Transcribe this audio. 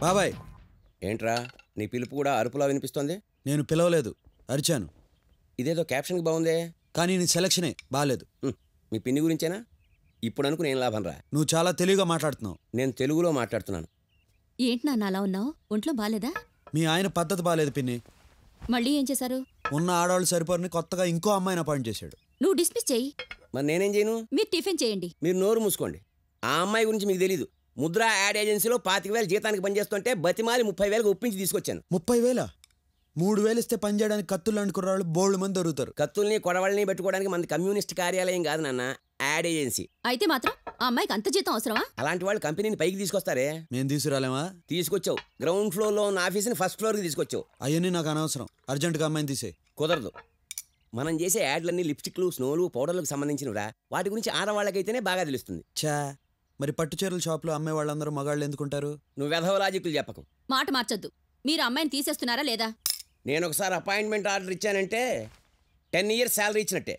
బాబాయ్. ఏంట్రా నీ పిలుపు కూడా అరుపులా వినిపిస్తోంది? నేను పిలవలేదు, అరిచాను. ఇదేదో క్యాప్షన్కి బాగుందే. కానీ నీ సెలక్షనే బాగాలేదు. మీ పిన్ని గురించేనా? ఇప్పుడు అనుకుని ఏం లాభం రా. నువ్వు చాలా తెలివిగా మాట్లాడుతున్నావు. నేను తెలుగులో మాట్లాడుతున్నాను. ఏంటి నాన్న అలా ఉన్నావు? ఒంట్లో బాలేదా? మీ ఆయన పద్ధతి బాగాలేదు పిన్ని. మళ్ళీ ఏం చేశారు? ఉన్న ఆడవాళ్ళు సరిపోరని కొత్తగా ఇంకో అమ్మాయిని అపాయింట్ చేశాడు. నువ్వు డిస్మిస్ చెయ్యి. మరి నేనేం చేయను? మీరు టిఫిన్ చేయండి. మీరు నోరు మూసుకోండి. ఆ అమ్మాయి గురించి మీకు తెలీదు. ముద్రా యాడ్ ఏజెన్సీలో 25,000 జీతానికి పనిచేస్తుంటే బతిమాలి 30,000 ఒప్పించి తీసుకొచ్చాను. 30,000? 3,000 ఇస్తే పని చేయడానికి కత్తులు అనుకున్న బోల్డ్ మంది దొరుకుతారు. కత్తుల్ని కొడవల్ని పెట్టుకోవడానికి మన కమ్యూనిస్ట్ కార్యాలయం కాదు నాన్న, యాడ్ ఏజెన్సీ. అయితే మాత్రం ఆ అమ్మాయికి అంత జీతం అవసరమా? అలాంటి వాళ్ళు కంపెనీని పైకి తీసుకొస్తారే. మేము తీసుకురాలేమా? తీసుకొచ్చావు. గ్రౌండ్ ఫ్లోర్ లో ఉన్న ఆఫీస్ని ఫస్ట్ ఫ్లోర్కి తీసుకొచ్చావు. అవన్నీ నాకు అనవసరం. అర్జెంటుగా అమ్మాయిని తీసే. కుదరదు. మనం చేసే యాడ్లన్నీ లిప్స్టిక్లు, స్నోలు, పౌడర్లకు సంబంధించినవిరా. వాటి గురించి ఆడవాళ్ళకైతేనే బాగా తెలుస్తుంది. చా, మరి పట్టు చీరల షాప్లో అమ్మాయి వాళ్ళందరూ మగాళ్ళు ఎందుకుంటారు? నువ్వు వెధవ లాజిక్లు చెప్పకు. మాట మార్చొద్దు. మీరు అమ్మాయిని తీసేస్తున్నారా లేదా? నేను ఒకసారి అపాయింట్మెంట్ ఆర్డర్ ఇచ్చానంటే 10 years శాలరీ ఇచ్చినట్టే.